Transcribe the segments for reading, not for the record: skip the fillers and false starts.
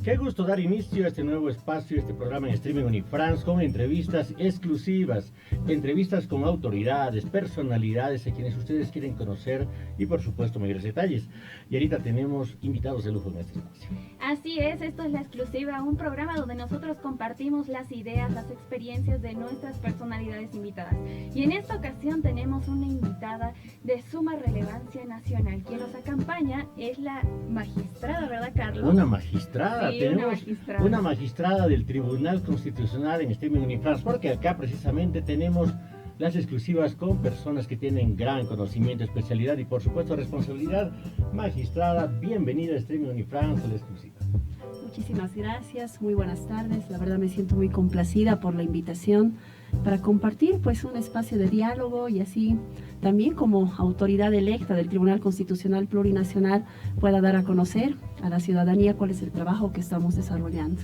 Qué gusto dar inicio a este nuevo espacio, este programa en streaming Unifrance con entrevistas exclusivas, entrevistas con autoridades, personalidades a quienes ustedes quieren conocer y por supuesto mayores detalles. Y ahorita tenemos invitados de lujo en este espacio. Así es, esto es La Exclusiva, un programa donde nosotros compartimos las ideas, las experiencias de nuestras personalidades invitadas. Y en esta ocasión tenemos una invitada de suma relevancia nacional. Quien nos acompaña es la magistrada, ¿verdad, Carlos? Una magistrada, sí, tenemos una magistrada del Tribunal Constitucional en streaming Unifrance, porque acá precisamente tenemos las exclusivas con personas que tienen gran conocimiento, especialidad y por supuesto responsabilidad. Magistrada, bienvenida a streaming Unifrance, a la exclusiva. Muchísimas gracias, muy buenas tardes. La verdad me siento muy complacida por la invitación para compartir pues un espacio de diálogo y así también como autoridad electa del Tribunal Constitucional Plurinacional pueda dar a conocer a la ciudadanía cuál es el trabajo que estamos desarrollando.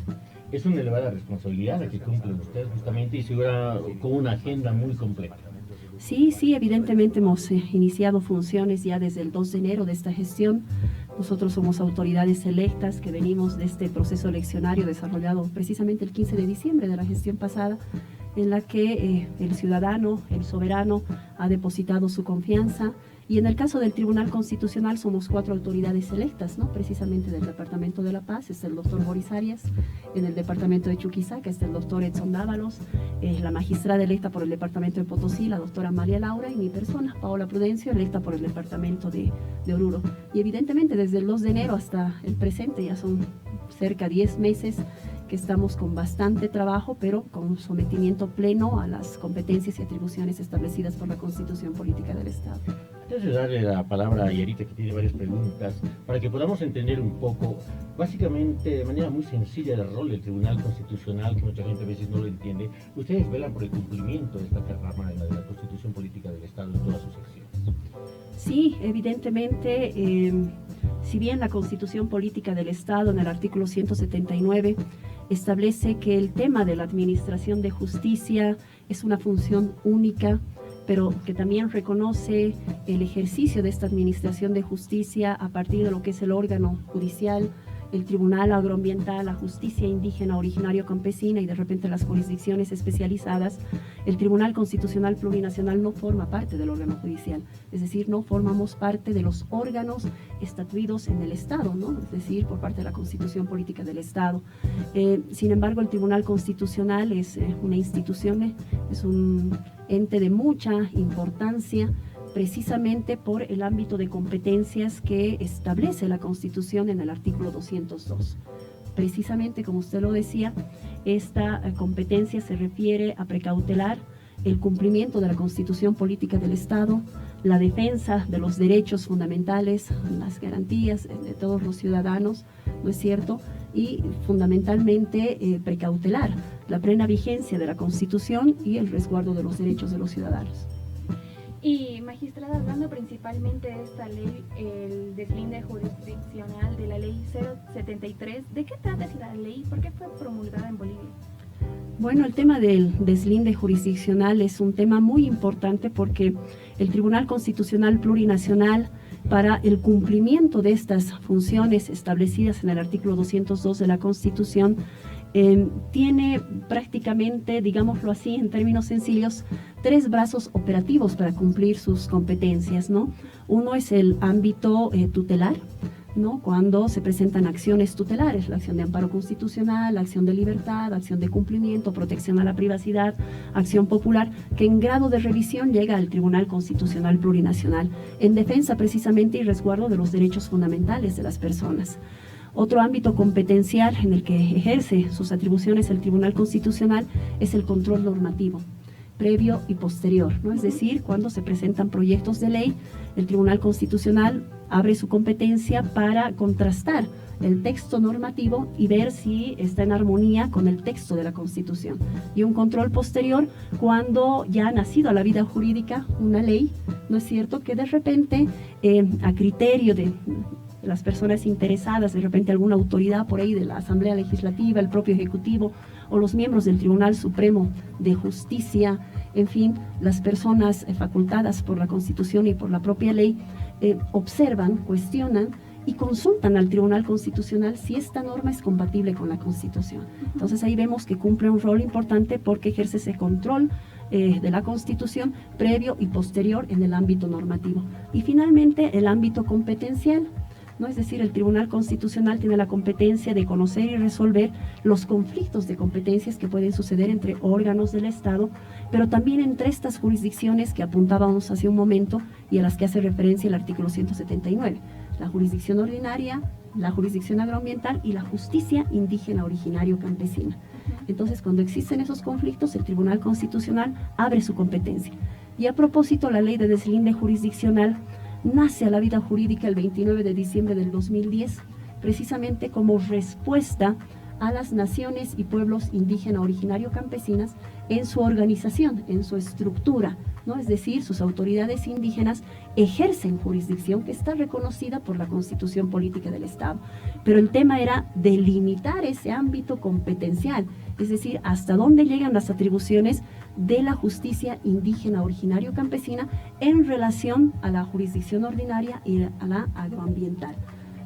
Es una elevada responsabilidad la que cumplen ustedes justamente y segura con una agenda muy completa. Sí, evidentemente hemos iniciado funciones ya desde el 2 de enero de esta gestión. Nosotros somos autoridades electas que venimos de este proceso eleccionario desarrollado precisamente el 15 de diciembre de la gestión pasada, en la que el ciudadano, el soberano, ha depositado su confianza. Y en el caso del Tribunal Constitucional somos 4 autoridades electas, ¿no? Precisamente del Departamento de La Paz está el doctor Boris Arias, en el Departamento de Chuquisaca está el doctor Edson Dávalos, la magistrada electa por el Departamento de Potosí, la doctora Amalia Laura, y mi persona, Paola Prudencio, electa por el Departamento de Oruro. Y evidentemente desde el 2 de enero hasta el presente ya son cerca de 10 meses que estamos con bastante trabajo, pero con sometimiento pleno a las competencias y atribuciones establecidas por la Constitución Política del Estado. Antes de darle la palabra a Yarita, que tiene varias preguntas, para que podamos entender un poco, básicamente, de manera muy sencilla, el rol del Tribunal Constitucional, que mucha gente a veces no lo entiende. Ustedes velan por el cumplimiento de esta rama de la Constitución Política del Estado en todas sus secciones. Sí, evidentemente, si bien la Constitución Política del Estado, en el artículo 179, establece que el tema de la administración de justicia es una función única, pero que también reconoce el ejercicio de esta administración de justicia a partir de lo que es el órgano judicial, el Tribunal Agroambiental, la justicia indígena, originario campesina y de repente las jurisdicciones especializadas. El Tribunal Constitucional Plurinacional no forma parte del órgano judicial, es decir, no formamos parte de los órganos estatuidos en el Estado, ¿no? Es decir, por parte de la Constitución Política del Estado. Sin embargo, el Tribunal Constitucional es una institución, es un ente de mucha importancia, precisamente por el ámbito de competencias que establece la Constitución en el artículo 202. Precisamente, como usted lo decía, esta competencia se refiere a precautelar el cumplimiento de la Constitución Política del Estado, la defensa de los derechos fundamentales, las garantías de todos los ciudadanos, ¿no es cierto?, y fundamentalmente precautelar la plena vigencia de la Constitución y el resguardo de los derechos de los ciudadanos. Y magistrada, hablando principalmente de esta ley, el deslinde jurisdiccional de la ley 073, ¿de qué trata esta ley? ¿Por qué fue promulgada en Bolivia? Bueno, el tema del deslinde jurisdiccional es un tema muy importante porque el Tribunal Constitucional Plurinacional, para el cumplimiento de estas funciones establecidas en el artículo 202 de la Constitución, tiene prácticamente, digámoslo así, en términos sencillos, 3 brazos operativos para cumplir sus competencias, ¿no? Uno es el ámbito tutelar, ¿no? Cuando se presentan acciones tutelares, la acción de amparo constitucional, la acción de libertad, acción de cumplimiento, protección a la privacidad, acción popular, que en grado de revisión llega al Tribunal Constitucional Plurinacional, en defensa precisamente y resguardo de los derechos fundamentales de las personas. Otro ámbito competencial en el que ejerce sus atribuciones el Tribunal Constitucional es el control normativo, previo y posterior, ¿no? Es decir, cuando se presentan proyectos de ley, el Tribunal Constitucional abre su competencia para contrastar el texto normativo y ver si está en armonía con el texto de la Constitución. Y un control posterior cuando ya ha nacido a la vida jurídica una ley, ¿no es cierto?, que de repente a criterio de las personas interesadas, de repente alguna autoridad por ahí de la Asamblea Legislativa, el propio Ejecutivo o los miembros del Tribunal Supremo de Justicia, en fin, las personas facultadas por la Constitución y por la propia ley, observan, cuestionan y consultan al Tribunal Constitucional si esta norma es compatible con la Constitución. Entonces ahí vemos que cumple un rol importante porque ejerce ese control de la Constitución previo y posterior en el ámbito normativo. Y finalmente el ámbito competencial, ¿no? Es decir, el Tribunal Constitucional tiene la competencia de conocer y resolver los conflictos de competencias que pueden suceder entre órganos del Estado, pero también entre estas jurisdicciones que apuntábamos hace un momento y a las que hace referencia el artículo 179. La jurisdicción ordinaria, la jurisdicción agroambiental y la justicia indígena originario campesina. Entonces, cuando existen esos conflictos, el Tribunal Constitucional abre su competencia. Y a propósito, la ley de deslinde jurisdiccional nace a la vida jurídica el 29 de diciembre del 2010, precisamente como respuesta a las naciones y pueblos indígena originario campesinas en su organización, en su estructura, ¿no? Es decir, sus autoridades indígenas ejercen jurisdicción que está reconocida por la Constitución Política del Estado. Pero el tema era delimitar ese ámbito competencial, es decir, hasta dónde llegan las atribuciones de la justicia indígena originario campesina en relación a la jurisdicción ordinaria y a la agroambiental.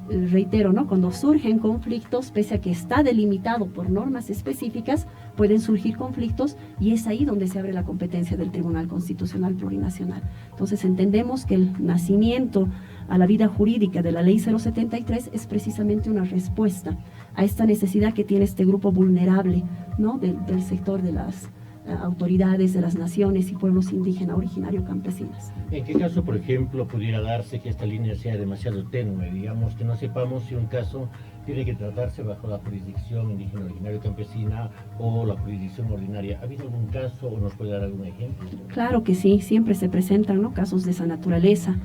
Reitero, ¿no? Cuando surgen conflictos, pese a que está delimitado por normas específicas, pueden surgir conflictos y es ahí donde se abre la competencia del Tribunal Constitucional Plurinacional. Entonces entendemos que el nacimiento a la vida jurídica de la Ley 073 es precisamente una respuesta a esta necesidad que tiene este grupo vulnerable, ¿no? del sector de las autoridades de las naciones y pueblos indígenas originario campesinas. ¿En qué caso, por ejemplo, pudiera darse que esta línea sea demasiado tenue? Digamos, que no sepamos si un caso tiene que tratarse bajo la jurisdicción indígena originario campesina o la jurisdicción ordinaria. ¿Ha habido algún caso o nos puede dar algún ejemplo? Claro que sí, siempre se presentan, ¿no? casos de esa naturaleza.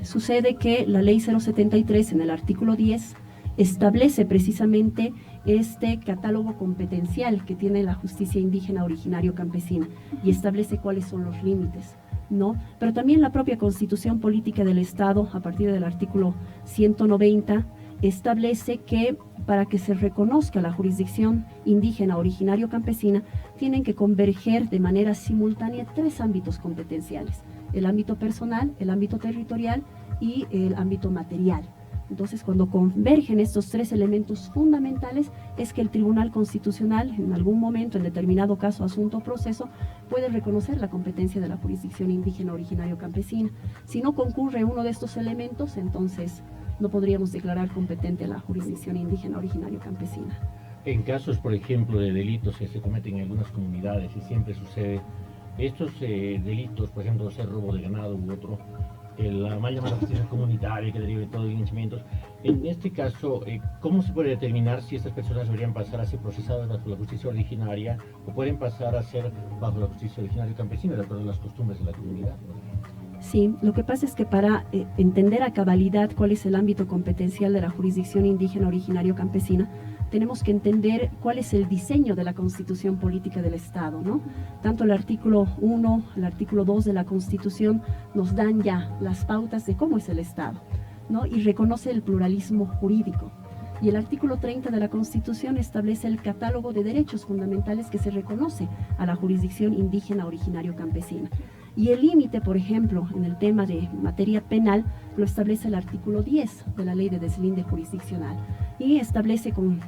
Sucede que la Ley 073 en el artículo 10 establece precisamente este catálogo competencial que tiene la justicia indígena originario campesina y establece cuáles son los límites, ¿no? Pero también la propia Constitución Política del Estado, a partir del artículo 190, establece que para que se reconozca la jurisdicción indígena originario campesina, tienen que converger de manera simultánea tres ámbitos competenciales: el ámbito personal, el ámbito territorial y el ámbito material. Entonces, cuando convergen estos tres elementos fundamentales, es que el Tribunal Constitucional, en algún momento, en determinado caso, asunto o proceso, puede reconocer la competencia de la jurisdicción indígena originario campesina. Si no concurre uno de estos elementos, entonces no podríamos declarar competente a la jurisdicción indígena originario campesina. En casos, por ejemplo, de delitos que se cometen en algunas comunidades, y siempre sucede, estos delitos, por ejemplo, ser robo de ganado u otro, la mal llamada justicia comunitaria que deriva de todo de linchamientos. En este caso, ¿cómo se puede determinar si estas personas deberían pasar a ser procesadas bajo la justicia originaria o pueden pasar a ser bajo la justicia originaria campesina, de acuerdo a las costumbres de la comunidad? Sí, lo que pasa es que para entender a cabalidad cuál es el ámbito competencial de la jurisdicción indígena originario campesina, tenemos que entender cuál es el diseño de la Constitución Política del Estado, ¿no? Tanto el artículo 1, el artículo 2 de la Constitución nos dan ya las pautas de cómo es el Estado, ¿no? Y reconoce el pluralismo jurídico. Y el artículo 30 de la Constitución establece el catálogo de derechos fundamentales que se reconoce a la jurisdicción indígena originario campesina. Y el límite, por ejemplo, en el tema de materia penal, lo establece el artículo 10 de la Ley de Deslinde Jurisdiccional y establece con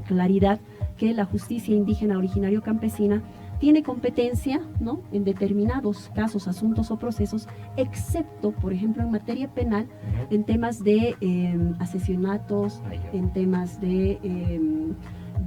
claridad que la justicia indígena originario campesina tiene competencia, ¿no?, en determinados casos, asuntos o procesos, excepto, por ejemplo, en materia penal, en temas de asesinatos, en temas de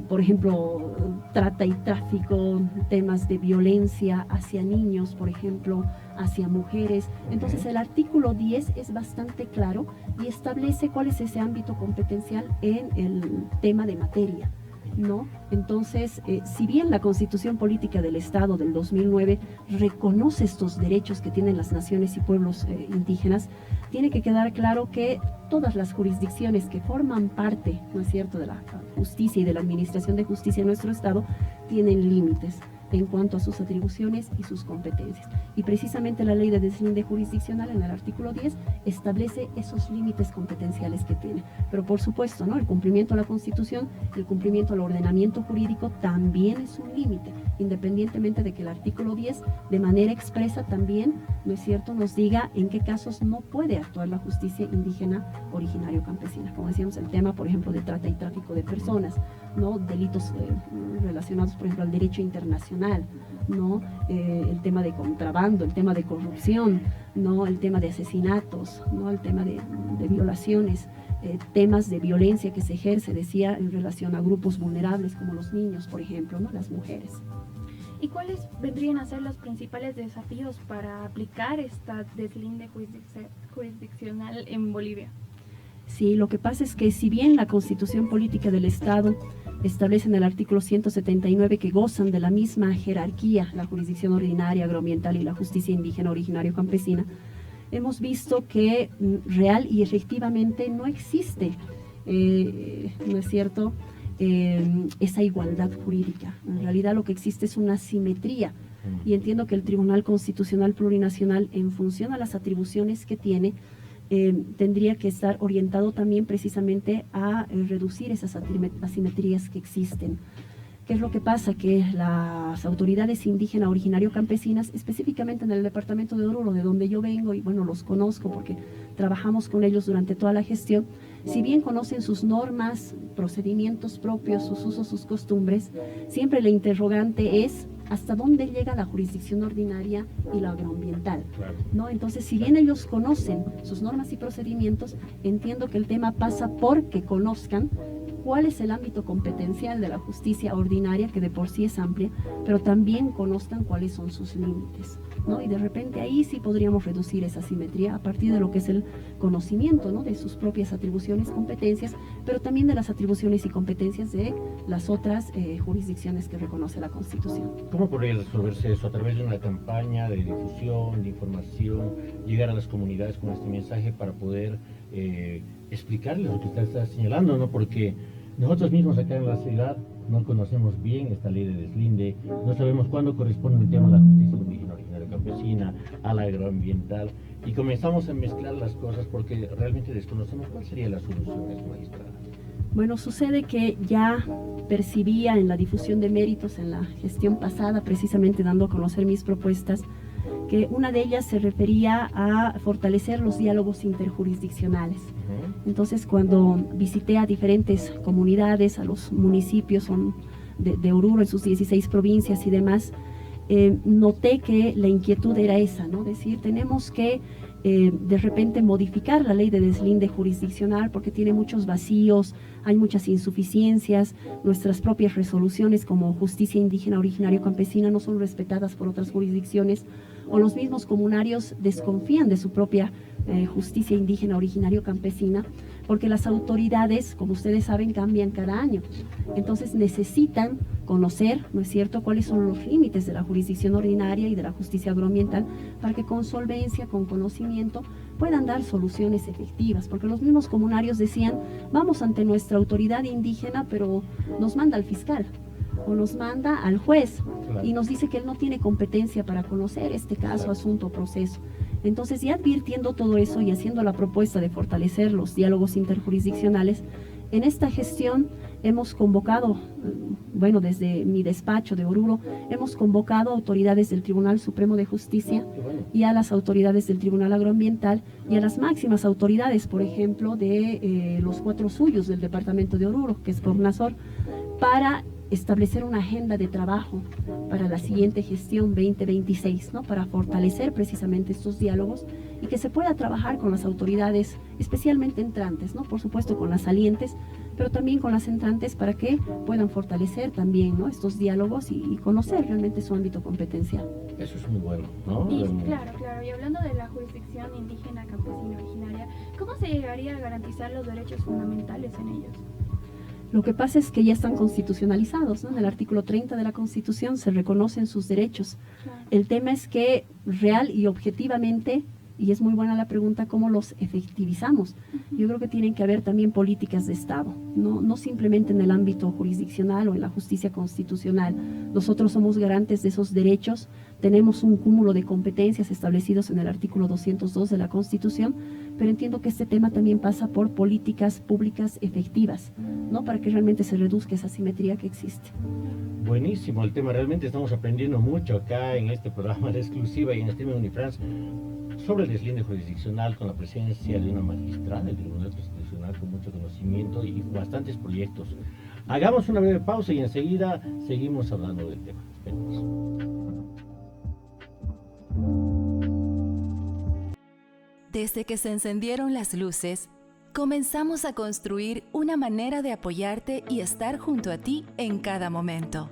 por ejemplo, trata y tráfico, temas de violencia hacia niños, por ejemplo, hacia mujeres. Entonces, el artículo 10 es bastante claro y establece cuál es ese ámbito competencial en el tema de materia, ¿no? Entonces, si bien la Constitución Política del Estado del 2009 reconoce estos derechos que tienen las naciones y pueblos indígenas, tiene que quedar claro que todas las jurisdicciones que forman parte, ¿no es cierto?, de la justicia y de la administración de justicia en nuestro Estado, tienen límites en cuanto a sus atribuciones y sus competencias. Y precisamente la Ley de Deslinde Jurisdiccional en el artículo 10 establece esos límites competenciales que tiene. Pero por supuesto, ¿no?, el cumplimiento a la Constitución, el cumplimiento al ordenamiento jurídico también es un límite. independientemente de que el artículo 10 de manera expresa también, ¿no es cierto?, nos diga en qué casos no puede actuar la justicia indígena originario campesina. Como decíamos, el tema, por ejemplo, de trata y tráfico de personas, ¿no?, delitos relacionados, por ejemplo, al derecho internacional, ¿no?, el tema de contrabando, el tema de corrupción, ¿no?, el tema de asesinatos, ¿no?, el tema de violaciones, temas de violencia que se ejerce, decía, en relación a grupos vulnerables como los niños, por ejemplo, ¿no?, las mujeres. ¿Y cuáles vendrían a ser los principales desafíos para aplicar esta deslinde jurisdiccional en Bolivia? Sí, lo que pasa es que si bien la Constitución Política del Estado establece en el artículo 179 que gozan de la misma jerarquía la jurisdicción ordinaria, agroambiental y la justicia indígena originario campesina, hemos visto que real y efectivamente no existe, ¿no es cierto?, esa igualdad jurídica. En realidad lo que existe es una simetría, y entiendo que el Tribunal Constitucional Plurinacional, en función a las atribuciones que tiene, tendría que estar orientado también precisamente a reducir esas asimetrías que existen. ¿Qué es lo que pasa? Que las autoridades indígenas originario campesinas, específicamente en el departamento de Oruro, de donde yo vengo, y bueno, los conozco porque trabajamos con ellos durante toda la gestión, si bien conocen sus normas, procedimientos propios, sus usos, sus costumbres, siempre la interrogante es hasta dónde llega la jurisdicción ordinaria y la agroambiental, ¿no? Entonces, si bien ellos conocen sus normas y procedimientos, entiendo que el tema pasa por que conozcan cuál es el ámbito competencial de la justicia ordinaria, que de por sí es amplia, pero también conozcan cuáles son sus límites, ¿no? Y de repente ahí sí podríamos reducir esa simetría a partir de lo que es el conocimiento, ¿no?, de sus propias atribuciones, competencias, pero también de las atribuciones y competencias de las otras jurisdicciones que reconoce la Constitución. ¿Cómo podría resolverse eso? ¿A través de una campaña de difusión, de información, llegar a las comunidades con este mensaje para poder explicarles lo que usted está señalando, ¿no? Porque nosotros mismos acá en la ciudad no conocemos bien esta ley de deslinde, no sabemos cuándo corresponde el tema a la justicia indígena originaria campesina, a la agroambiental, y comenzamos a mezclar las cosas porque realmente desconocemos cuál sería la solución, magistrada. Bueno, sucede que ya percibía en la difusión de méritos en la gestión pasada, precisamente dando a conocer mis propuestas, que una de ellas se refería a fortalecer los diálogos interjurisdiccionales. Entonces, cuando visité a diferentes comunidades, a los municipios de Oruro en sus 16 provincias y demás, noté que la inquietud era esa, ¿no? Es decir, tenemos que de repente modificar la ley de deslinde jurisdiccional porque tiene muchos vacíos, hay muchas insuficiencias, nuestras propias resoluciones como justicia indígena originario campesina no son respetadas por otras jurisdicciones, o los mismos comunarios desconfían de su propia justicia indígena originario campesina, porque las autoridades, como ustedes saben, cambian cada año. Entonces necesitan conocer, ¿no es cierto?, cuáles son los límites de la jurisdicción ordinaria y de la justicia agroambiental para que con solvencia, con conocimiento, puedan dar soluciones efectivas. Porque los mismos comunarios decían, vamos ante nuestra autoridad indígena, pero nos manda al fiscal o nos manda al juez y nos dice que él no tiene competencia para conocer este caso, asunto o proceso. Entonces, ya advirtiendo todo eso y haciendo la propuesta de fortalecer los diálogos interjurisdiccionales, en esta gestión hemos convocado, bueno, desde mi despacho de Oruro, hemos convocado a autoridades del Tribunal Supremo de Justicia y a las autoridades del Tribunal Agroambiental y a las máximas autoridades, por ejemplo, de los 4 suyos del departamento de Oruro, que es Fornasor, para establecer una agenda de trabajo para la siguiente gestión 2026, ¿no?, para fortalecer precisamente estos diálogos y que se pueda trabajar con las autoridades, especialmente entrantes, ¿no?, por supuesto con las salientes, pero también con las entrantes para que puedan fortalecer también, ¿no?, estos diálogos y conocer realmente su ámbito competencial. Eso es muy bueno, ¿no? Y, claro, y hablando de la jurisdicción indígena campesina originaria, ¿cómo se llegaría a garantizar los derechos fundamentales en ellos? Lo que pasa es que ya están constitucionalizados, ¿no? En el artículo 30 de la Constitución se reconocen sus derechos. Claro. El tema es que real y objetivamente, y es muy buena la pregunta, ¿cómo los efectivizamos? Yo creo que tienen que haber también políticas de Estado, no simplemente en el ámbito jurisdiccional o en la justicia constitucional. Nosotros somos garantes de esos derechos, tenemos un cúmulo de competencias establecidos en el artículo 202 de la Constitución, pero entiendo que este tema también pasa por políticas públicas efectivas, ¿no? Para que realmente se reduzca esa asimetría que existe. Buenísimo el tema, realmente estamos aprendiendo mucho acá en este programa de exclusiva y en Streaming Unifrance sobre el deslinde jurisdiccional con la presencia de una magistrada del Tribunal Constitucional con mucho conocimiento y bastantes proyectos. Hagamos una breve pausa y enseguida seguimos hablando del tema. Esperemos. Desde que se encendieron las luces, comenzamos a construir una manera de apoyarte y estar junto a ti en cada momento.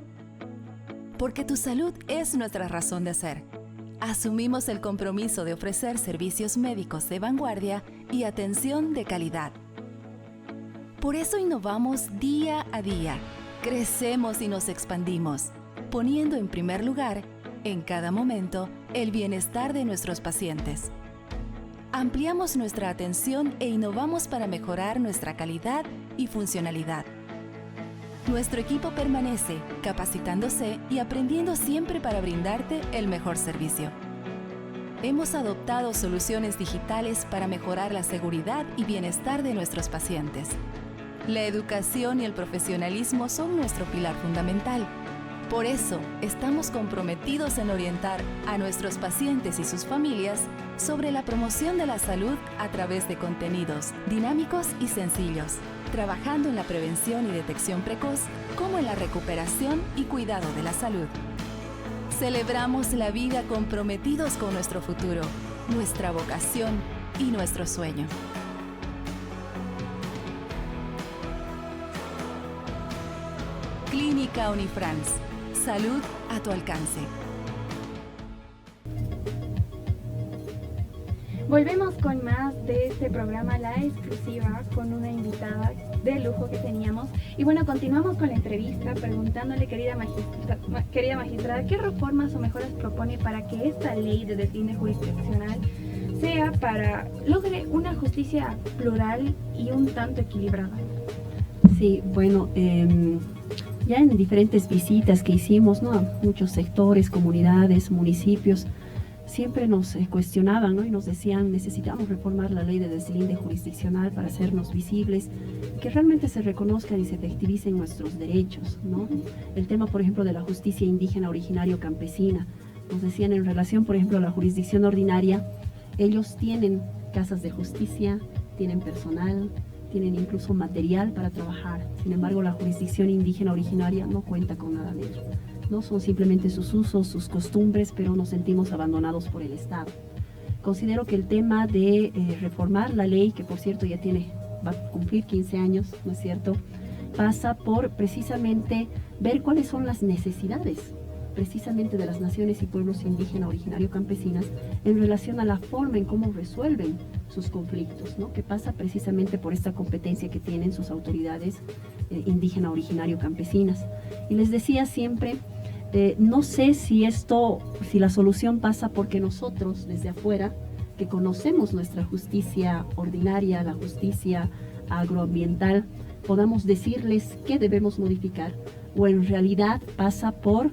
Porque tu salud es nuestra razón de ser. Asumimos el compromiso de ofrecer servicios médicos de vanguardia y atención de calidad. Por eso innovamos día a día, crecemos y nos expandimos, poniendo en primer lugar, en cada momento, el bienestar de nuestros pacientes. Ampliamos nuestra atención e innovamos para mejorar nuestra calidad y funcionalidad. Nuestro equipo permanece capacitándose y aprendiendo siempre para brindarte el mejor servicio. Hemos adoptado soluciones digitales para mejorar la seguridad y bienestar de nuestros pacientes. La educación y el profesionalismo son nuestro pilar fundamental. Por eso, estamos comprometidos en orientar a nuestros pacientes y sus familias sobre la promoción de la salud a través de contenidos dinámicos y sencillos, trabajando en la prevención y detección precoz, como en la recuperación y cuidado de la salud. Celebramos la vida comprometidos con nuestro futuro, nuestra vocación y nuestro sueño. Clínica Unifrance. Salud a tu alcance. Volvemos con más de este programa, La Exclusiva, con una invitada de lujo que teníamos. Y bueno, continuamos con la entrevista preguntándole, querida magistrada, ¿qué reformas o mejoras propone para que esta ley de deslinde jurisdiccional logre una justicia plural y un tanto equilibrada? Sí, bueno, ya en diferentes visitas que hicimos, ¿no?, a muchos sectores, comunidades, municipios, siempre nos cuestionaban, ¿no?, y nos decían: necesitamos reformar la ley de deslinde jurisdiccional para hacernos visibles, que realmente se reconozcan y se efectivicen nuestros derechos, ¿no? El tema, por ejemplo, de la justicia indígena originario campesina. Nos decían en relación, por ejemplo, a la jurisdicción ordinaria, ellos tienen casas de justicia, tienen personal, tienen incluso material para trabajar. Sin embargo, la jurisdicción indígena originaria no cuenta con nada de ello. No son simplemente sus usos, sus costumbres, pero nos sentimos abandonados por el Estado. Considero que el tema de reformar la ley, que por cierto va a cumplir 15 años, ¿no es cierto?, pasa por precisamente ver cuáles son las necesidades precisamente de las naciones y pueblos indígenas originario campesinas en relación a la forma en cómo resuelven sus conflictos, ¿no?, que pasa precisamente por esta competencia que tienen sus autoridades indígena originario campesinas. Y les decía siempre, no sé si la solución pasa porque nosotros desde afuera, que conocemos nuestra justicia ordinaria, la justicia agroambiental, podamos decirles qué debemos modificar, o en realidad pasa por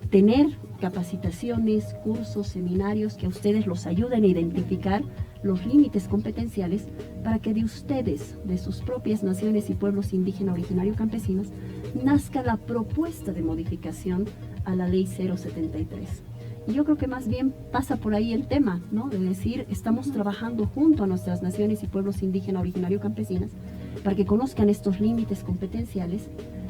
tener capacitaciones, cursos, seminarios que a ustedes los ayuden a identificar los límites competenciales para que de ustedes, de sus propias naciones y pueblos indígenas originarios campesinos, nazca la propuesta de modificación a la ley 073. Y yo creo que más bien pasa por ahí el tema, ¿no?, de decir, estamos trabajando junto a nuestras naciones y pueblos indígenas originarios campesinas para que conozcan estos límites competenciales,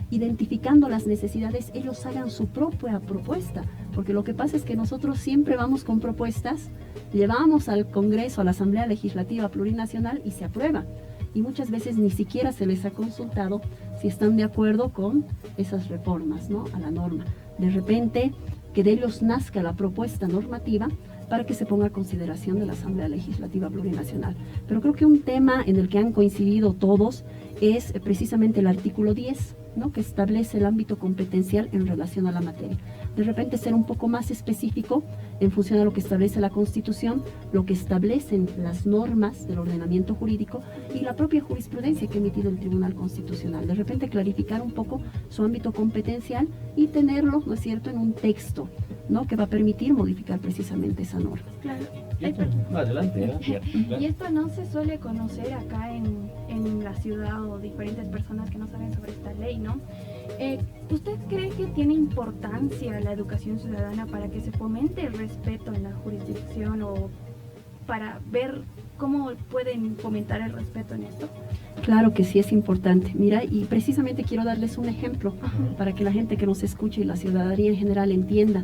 identificando las necesidades, ellos hagan su propia propuesta, porque lo que pasa es que nosotros siempre vamos con propuestas, llevamos al Congreso, a la Asamblea Legislativa Plurinacional y se aprueba, y muchas veces ni siquiera se les ha consultado si están de acuerdo con esas reformas, ¿no?, a la norma. De repente, que de ellos nazca la propuesta normativa para que se ponga a consideración de la Asamblea Legislativa Plurinacional. Pero creo que un tema en el que han coincidido todos es precisamente el artículo 10, ¿no?, que establece el ámbito competencial en relación a la materia. De repente ser un poco más específico en función a lo que establece la Constitución, lo que establecen las normas del ordenamiento jurídico y la propia jurisprudencia que ha emitido el Tribunal Constitucional. De repente clarificar un poco su ámbito competencial y tenerlo, ¿no es cierto?, en un texto ¿no? Que va a permitir modificar precisamente esa norma. Claro. Adelante, Y esto no se suele conocer acá en la ciudad o diferentes personas que no saben sobre esta ley, ¿no? ¿Usted cree que tiene importancia la educación ciudadana para que se fomente el respeto en la jurisdicción o para ver cómo pueden fomentar el respeto en esto? Claro que sí es importante. Mira, y precisamente quiero darles un ejemplo para que la gente que nos escuche y la ciudadanía en general entienda.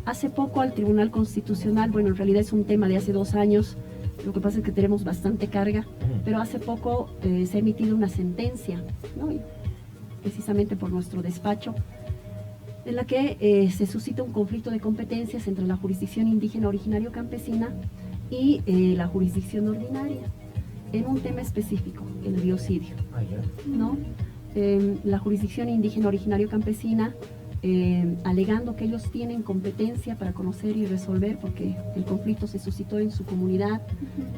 Hace poco al Tribunal Constitucional, bueno, en realidad es un tema de hace 2 años, lo que pasa es que tenemos bastante carga, pero hace poco se ha emitido una sentencia, ¿no? Y precisamente por nuestro despacho, en la que se suscita un conflicto de competencias entre la jurisdicción indígena originario campesina y la jurisdicción ordinaria, en un tema específico, el biocidio, ¿no? La jurisdicción indígena originario campesina, alegando que ellos tienen competencia para conocer y resolver, porque el conflicto se suscitó en su comunidad,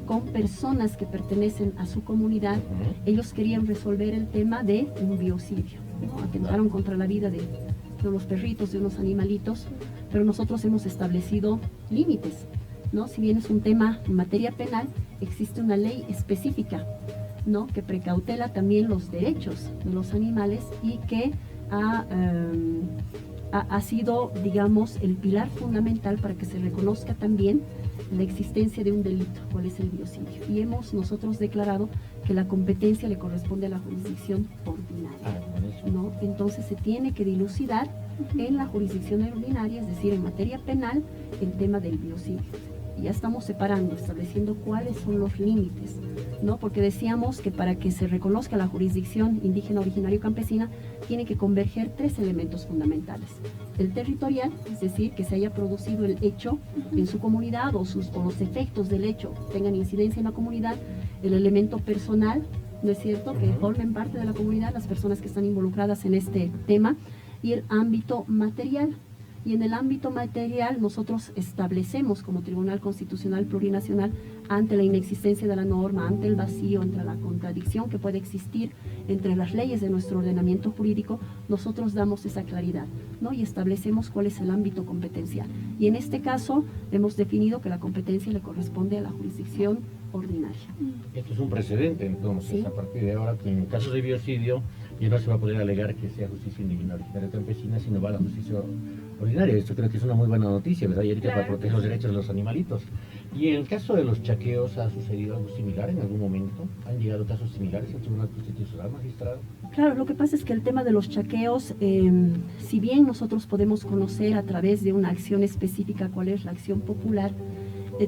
con personas que pertenecen a su comunidad, ellos querían resolver el tema de un biocidio, ¿no? Atentaron contra la vida de los perritos, de unos animalitos, pero nosotros hemos establecido límites, ¿no? Si bien es un tema en materia penal, existe una ley específica, ¿no? Que precautela también los derechos de los animales y que ha sido, digamos, el pilar fundamental para que se reconozca también la existencia de un delito, cuál es el biocidio. Y hemos nosotros declarado que la competencia le corresponde a la jurisdicción ordinaria, ¿no? Entonces se tiene que dilucidar en la jurisdicción ordinaria, es decir, en materia penal, el tema del biocidio. Ya estamos separando, estableciendo cuáles son los límites, ¿no? Porque decíamos que para que se reconozca la jurisdicción indígena originario campesina, tiene que converger 3 elementos fundamentales. El territorial, es decir, que se haya producido el hecho en su comunidad o los efectos del hecho tengan incidencia en la comunidad. El elemento personal, ¿no es cierto?, que formen parte de la comunidad las personas que están involucradas en este tema. Y el ámbito material. Y en el ámbito material nosotros establecemos como Tribunal Constitucional Plurinacional, ante la inexistencia de la norma, ante el vacío, entre la contradicción que puede existir entre las leyes de nuestro ordenamiento jurídico, nosotros damos esa claridad, ¿no? Y establecemos cuál es el ámbito competencial. Y en este caso hemos definido que la competencia le corresponde a la jurisdicción ordinaria. Esto es un precedente, entonces, ¿sí? A partir de ahora, que en casos de biocidio ya no se va a poder alegar que sea justicia indígena originaria campesina, sino va a la justicia ordinaria. Esto creo que es una muy buena noticia, ¿verdad? Y ahorita para proteger los derechos de los animalitos. Y en el caso de los chaqueos, ¿ha sucedido algo similar en algún momento? ¿Han llegado casos similares al Tribunal Constitucional, magistrado? Claro, lo que pasa es que el tema de los chaqueos, si bien nosotros podemos conocer a través de una acción específica cuál es la acción popular,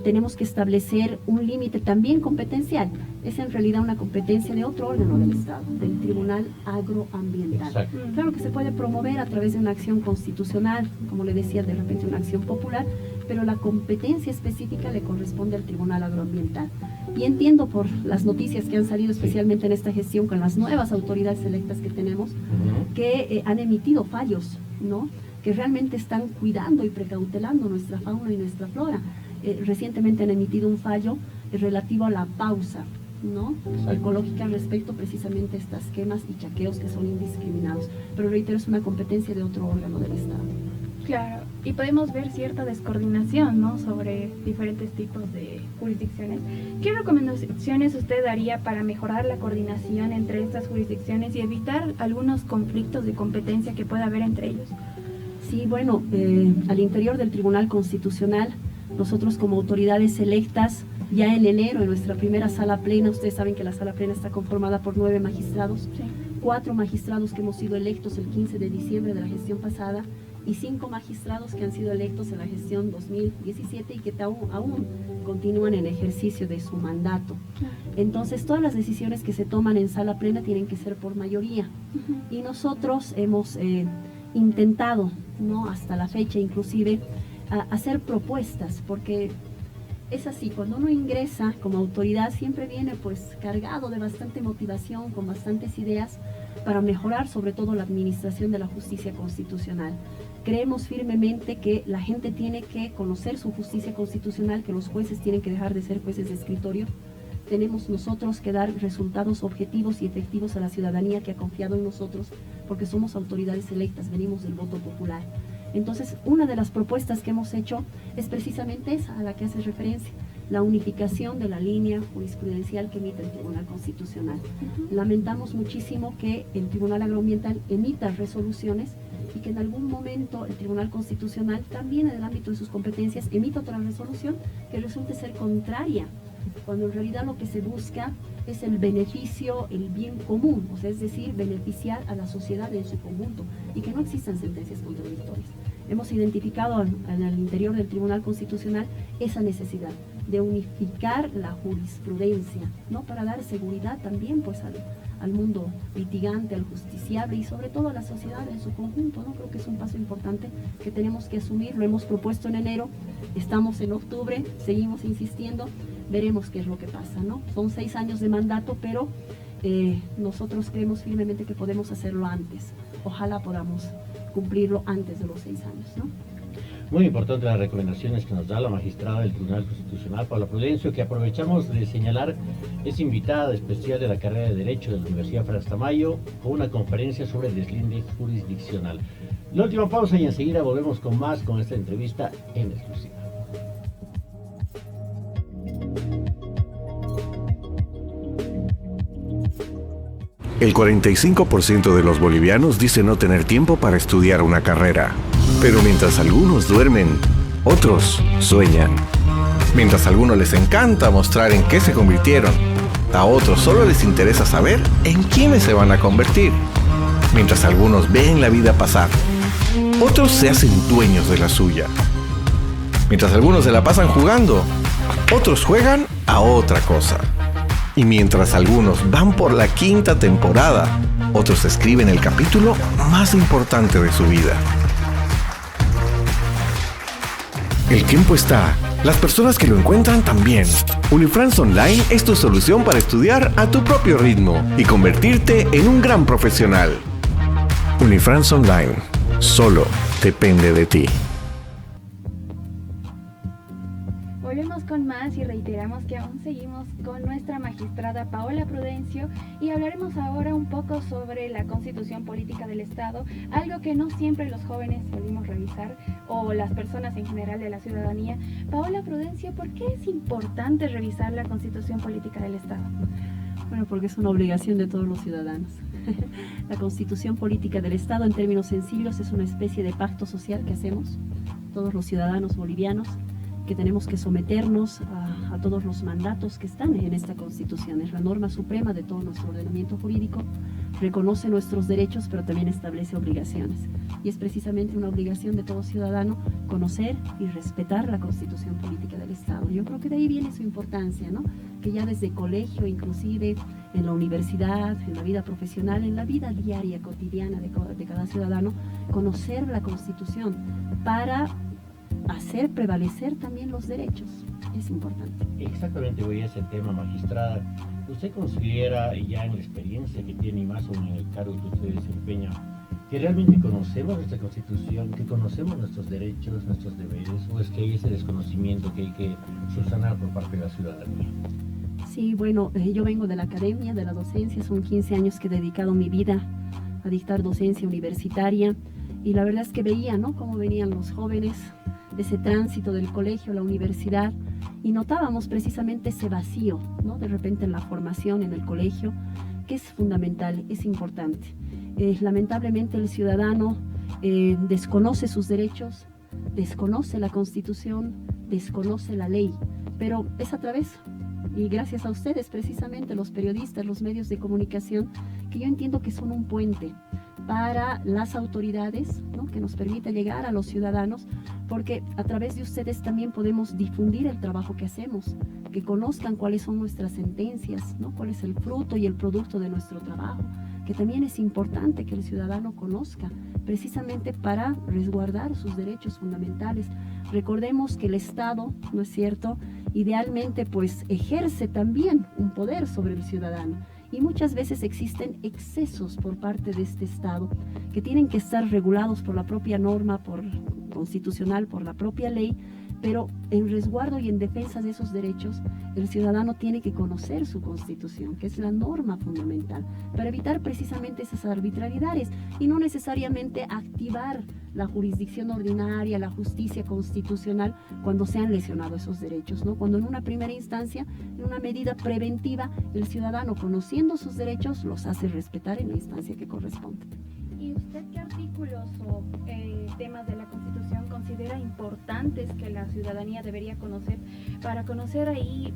tenemos que establecer un límite también competencial. Es en realidad una competencia de otro órgano del Estado, del Tribunal Agroambiental. Exacto. Claro que se puede promover a través de una acción constitucional, como le decía, de repente una acción popular, pero la competencia específica le corresponde al Tribunal Agroambiental. Y entiendo por las noticias que han salido, especialmente en esta gestión con las nuevas autoridades electas que tenemos, que han emitido fallos, ¿no?, que realmente están cuidando y precautelando nuestra fauna y nuestra flora. Recientemente han emitido un fallo relativo a la pausa, ¿no?, ecológica respecto precisamente a estas quemas y chaqueos que son indiscriminados. Pero reitero, es una competencia de otro órgano del Estado. Claro, y podemos ver cierta descoordinación, ¿no?, sobre diferentes tipos de jurisdicciones. ¿Qué recomendaciones usted daría para mejorar la coordinación entre estas jurisdicciones y evitar algunos conflictos de competencia que pueda haber entre ellos? Sí, bueno, al interior del Tribunal Constitucional, nosotros como autoridades electas, ya en enero, en nuestra primera sala plena, ustedes saben que la sala plena está conformada por 9 magistrados, Sí. 4 magistrados que hemos sido electos el 15 de diciembre de la gestión pasada y 5 magistrados que han sido electos en la gestión 2017 y que aún continúan en ejercicio de su mandato. Entonces, todas las decisiones que se toman en sala plena tienen que ser por mayoría. Y nosotros hemos intentado, ¿no?, hasta la fecha inclusive, hacer propuestas, porque es así, cuando uno ingresa como autoridad siempre viene pues cargado de bastante motivación, con bastantes ideas para mejorar sobre todo la administración de la justicia constitucional. Creemos firmemente que la gente tiene que conocer su justicia constitucional, que los jueces tienen que dejar de ser jueces de escritorio. Tenemos nosotros que dar resultados objetivos y efectivos a la ciudadanía que ha confiado en nosotros, porque somos autoridades electas, venimos del voto popular. Entonces, una de las propuestas que hemos hecho es precisamente esa a la que hace referencia, la unificación de la línea jurisprudencial que emite el Tribunal Constitucional. Lamentamos muchísimo que el Tribunal Agroambiental emita resoluciones y que en algún momento el Tribunal Constitucional, también en el ámbito de sus competencias, emita otra resolución que resulte ser contraria, cuando en realidad lo que se busca es el beneficio, el bien común, o sea, es decir, beneficiar a la sociedad en su conjunto y que no existan sentencias contradictorias. Hemos identificado en el interior del Tribunal Constitucional esa necesidad de unificar la jurisprudencia, ¿no? Para dar seguridad también pues al mundo litigante, al justiciable y sobre todo a la sociedad en su conjunto, ¿no? Creo que es un paso importante que tenemos que asumir, lo hemos propuesto en enero, estamos en octubre, seguimos insistiendo, veremos qué es lo que pasa, ¿no? Son 6 años de mandato, pero nosotros creemos firmemente que podemos hacerlo antes. Ojalá podamos cumplirlo antes de los 6 años, ¿no? Muy importante las recomendaciones que nos da la magistrada del Tribunal Constitucional, Paula Prudencio, que aprovechamos de señalar, es invitada especial de la carrera de Derecho de la Universidad Frans Tamayo con una conferencia sobre deslinde jurisdiccional. La última pausa y enseguida volvemos con más con esta entrevista en exclusiva. El 45% de los bolivianos dice no tener tiempo para estudiar una carrera. Pero mientras algunos duermen, otros sueñan. Mientras a algunos les encanta mostrar en qué se convirtieron, a otros solo les interesa saber en quiénes se van a convertir. Mientras algunos ven la vida pasar, otros se hacen dueños de la suya. Mientras algunos se la pasan jugando, otros juegan a otra cosa. Y mientras algunos van por la 5ª temporada, otros escriben el capítulo más importante de su vida. El tiempo está, las personas que lo encuentran también. Unifrance Online es tu solución para estudiar a tu propio ritmo y convertirte en un gran profesional. Unifrance Online, solo depende de ti. Volvemos con más y reiteramos que aún seguimos con nuestra magistrada Paola Prudencio y hablaremos ahora un poco sobre la Constitución Política del Estado, algo que no siempre los jóvenes solemos revisar o las personas en general de la ciudadanía. Paola Prudencio, ¿por qué es importante revisar la Constitución Política del Estado? Bueno, porque es una obligación de todos los ciudadanos. La Constitución Política del Estado, en términos sencillos, es una especie de pacto social que hacemos todos los ciudadanos bolivianos, que tenemos que someternos a todos los mandatos que están en esta Constitución. Es la norma suprema de todo nuestro ordenamiento jurídico, reconoce nuestros derechos, pero también establece obligaciones. Y es precisamente una obligación de todo ciudadano conocer y respetar la Constitución Política del Estado. Yo creo que de ahí viene su importancia, ¿no? Que ya desde colegio, inclusive en la universidad, en la vida profesional, en la vida diaria, cotidiana de cada ciudadano, conocer la Constitución para hacer prevalecer también los derechos. Es importante. Exactamente, voy a ese tema, magistrada. ¿Usted considera, ya en la experiencia que tiene y más aún en el cargo que usted desempeña, que realmente conocemos nuestra Constitución, que conocemos nuestros derechos, nuestros deberes, o es que hay ese desconocimiento que hay que subsanar por parte de la ciudadanía? Sí, bueno, yo vengo de la academia, de la docencia, son 15 años que he dedicado mi vida a dictar docencia universitaria y la verdad es que veía, ¿no?, cómo venían los jóvenes de ese tránsito del colegio a la universidad y notábamos precisamente ese vacío, ¿no?, de repente en la formación en el colegio, que es fundamental, es importante. Lamentablemente el ciudadano desconoce sus derechos, desconoce la Constitución, desconoce la ley, pero es a través, y gracias a ustedes precisamente, los periodistas, los medios de comunicación, que yo entiendo que son un puente para las autoridades, ¿no?, que nos permita llegar a los ciudadanos, porque a través de ustedes también podemos difundir el trabajo que hacemos, que conozcan cuáles son nuestras sentencias, ¿no?, cuál es el fruto y el producto de nuestro trabajo, que también es importante que el ciudadano conozca, precisamente para resguardar sus derechos fundamentales. Recordemos que el Estado, ¿no es cierto?, idealmente pues ejerce también un poder sobre el ciudadano. Y muchas veces existen excesos por parte de este Estado que tienen que estar regulados por la propia norma constitucional, por la propia ley, pero en resguardo y en defensa de esos derechos, el ciudadano tiene que conocer su Constitución, que es la norma fundamental, para evitar precisamente esas arbitrariedades y no necesariamente activar la jurisdicción ordinaria, la justicia constitucional, cuando se han lesionado esos derechos, ¿no? Cuando en una primera instancia, en una medida preventiva, el ciudadano, conociendo sus derechos, los hace respetar en la instancia que corresponde. ¿Y usted qué artículos o temas de la Constitución considera importantes que la ciudadanía debería conocer para conocer ahí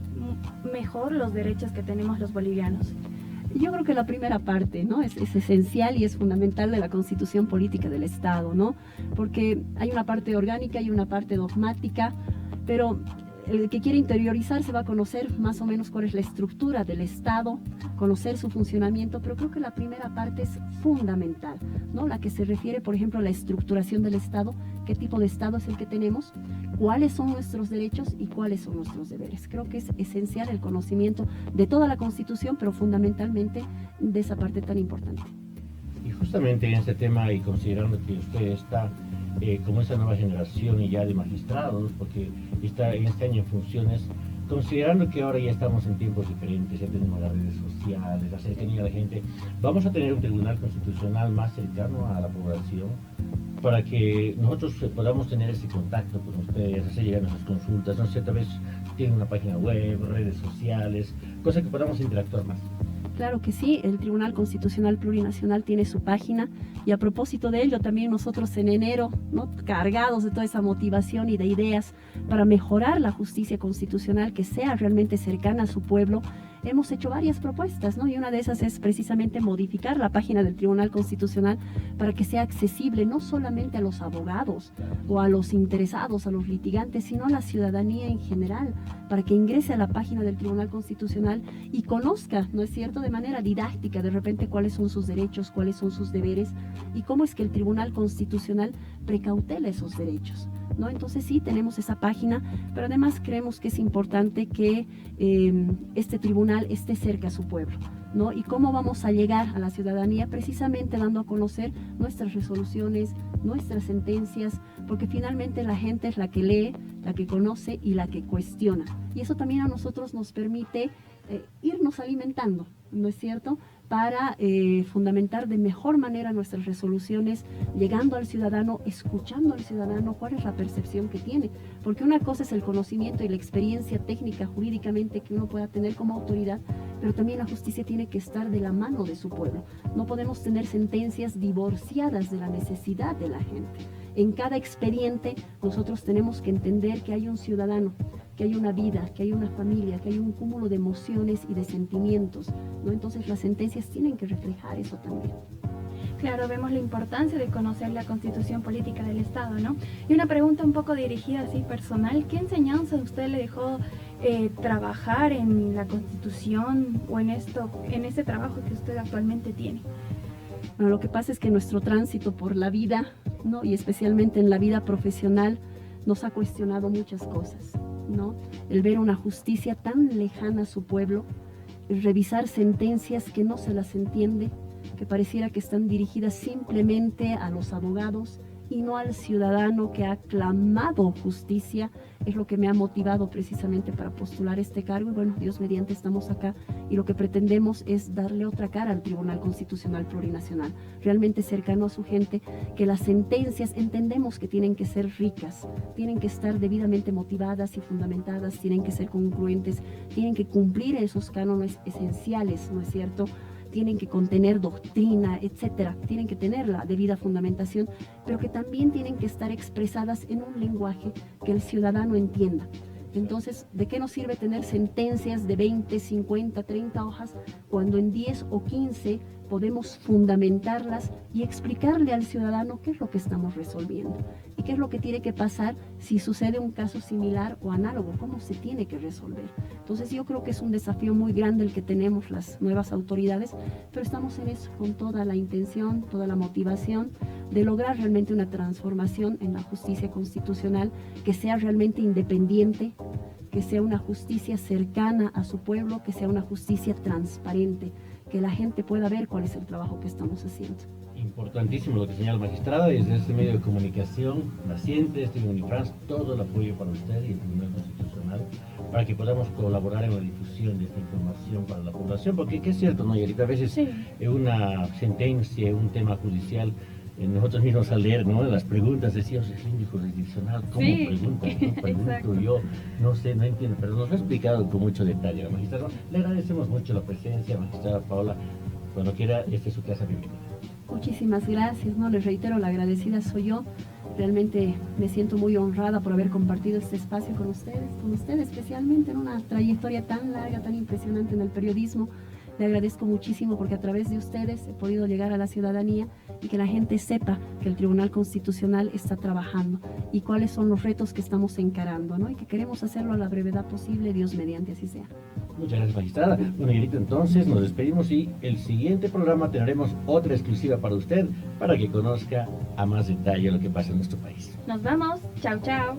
mejor los derechos que tenemos los bolivianos? Yo creo que la primera parte, ¿no? es esencial y es fundamental de la Constitución Política del Estado, ¿no? Porque hay una parte orgánica y una parte dogmática, pero el que quiere interiorizarse va a conocer más o menos cuál es la estructura del Estado, conocer su funcionamiento, pero creo que la primera parte es fundamental, ¿no? La que se refiere, por ejemplo, a la estructuración del Estado, qué tipo de Estado es el que tenemos, cuáles son nuestros derechos y cuáles son nuestros deberes. Creo que es esencial el conocimiento de toda la Constitución, pero fundamentalmente de esa parte tan importante. Y justamente en este tema, y considerando que usted está como esa nueva generación y ya de magistrados, porque está en este año en funciones, considerando que ahora ya estamos en tiempos diferentes, ya tenemos las redes sociales, la cercanía de la gente, vamos a tener un tribunal constitucional más cercano a la población para que nosotros podamos tener ese contacto con ustedes, hacer llegar nuestras consultas, no sé, tal vez tienen una página web, redes sociales, cosa que podamos interactuar más. Claro que sí, el Tribunal Constitucional Plurinacional tiene su página y a propósito de ello también nosotros en enero, ¿no?, cargados de toda esa motivación y de ideas para mejorar la justicia constitucional, que sea realmente cercana a su pueblo, hemos hecho varias propuestas, ¿no? Y una de esas es precisamente modificar la página del Tribunal Constitucional para que sea accesible no solamente a los abogados o a los interesados, a los litigantes, sino a la ciudadanía en general, para que ingrese a la página del Tribunal Constitucional y conozca, ¿no es cierto?, de manera didáctica de repente cuáles son sus derechos, cuáles son sus deberes y cómo es que el Tribunal Constitucional precautela esos derechos, ¿no? Entonces sí, tenemos esa página, pero además creemos que es importante que este tribunal esté cerca a su pueblo, ¿no? Y cómo vamos a llegar a la ciudadanía, precisamente dando a conocer nuestras resoluciones, nuestras sentencias, porque finalmente la gente es la que lee, la que conoce y la que cuestiona. Y eso también a nosotros nos permite irnos alimentando, ¿no es cierto?, para fundamentar de mejor manera nuestras resoluciones, llegando al ciudadano, escuchando al ciudadano cuál es la percepción que tiene, porque una cosa es el conocimiento y la experiencia técnica jurídicamente que uno pueda tener como autoridad, pero también la justicia tiene que estar de la mano de su pueblo. No podemos tener sentencias divorciadas de la necesidad de la gente. En cada expediente nosotros tenemos que entender que hay un ciudadano, que hay una vida, que hay una familia, que hay un cúmulo de emociones y de sentimientos, ¿no? Entonces las sentencias tienen que reflejar eso también. Claro, vemos la importancia de conocer la Constitución Política del Estado, ¿no? Y una pregunta un poco dirigida así personal, ¿qué enseñanza usted le dejó trabajar en la Constitución o en este trabajo que usted actualmente tiene? Bueno, lo que pasa es que nuestro tránsito por la vida, ¿no?, y especialmente en la vida profesional, nos ha cuestionado muchas cosas, ¿no? El ver una justicia tan lejana a su pueblo, el revisar sentencias que no se las entiende, que pareciera que están dirigidas simplemente a los abogados y no al ciudadano que ha clamado justicia, es lo que me ha motivado precisamente para postular este cargo. Y bueno, Dios mediante estamos acá y lo que pretendemos es darle otra cara al Tribunal Constitucional Plurinacional, realmente cercano a su gente, que las sentencias entendemos que tienen que ser ricas, tienen que estar debidamente motivadas y fundamentadas, tienen que ser congruentes, tienen que cumplir esos cánones esenciales, ¿no es cierto?, tienen que contener doctrina, etcétera, tienen que tener la debida fundamentación, pero que también tienen que estar expresadas en un lenguaje que el ciudadano entienda. Entonces, ¿de qué nos sirve tener sentencias de 20, 50, 30 hojas cuando en 10 o 15 podemos fundamentarlas y explicarle al ciudadano qué es lo que estamos resolviendo y qué es lo que tiene que pasar si sucede un caso similar o análogo, cómo se tiene que resolver? Entonces yo creo que es un desafío muy grande el que tenemos las nuevas autoridades, pero estamos en eso con toda la intención, toda la motivación de lograr realmente una transformación en la justicia constitucional que sea realmente independiente, que sea una justicia cercana a su pueblo, que sea una justicia transparente, que la gente pueda ver cuál es el trabajo que estamos haciendo. Importantísimo lo que señala la magistrada, desde este medio de comunicación naciente, este Unifrance, todo el apoyo para usted y el Tribunal Constitucional para que podamos colaborar en la difusión de esta información para la población, porque ¿qué es cierto, no? Y ahorita a veces una sentencia, un tema judicial, nosotros mismos al leer, ¿no? Las preguntas decíamos, es línea jurisdiccional, ¿cómo preguntas? ¿Cómo pregunto yo? No sé, no entiendo, pero nos lo ha explicado con mucho detalle la magistrada. Le agradecemos mucho la presencia, magistrada Paola. Cuando quiera, esta es su casa, bienvenida. Muchísimas gracias, ¿no? Les reitero, la agradecida soy yo. Realmente me siento muy honrada por haber compartido este espacio con ustedes especialmente en una trayectoria tan larga, tan impresionante en el periodismo. Le agradezco muchísimo porque a través de ustedes he podido llegar a la ciudadanía y que la gente sepa que el Tribunal Constitucional está trabajando y cuáles son los retos que estamos encarando, ¿no? Y que queremos hacerlo a la brevedad posible, Dios mediante, así sea. Muchas gracias, magistrada. Bueno, y ahorita entonces nos despedimos y el siguiente programa tendremos otra exclusiva para usted para que conozca a más detalle lo que pasa en nuestro país. Nos vamos. Chao, chao.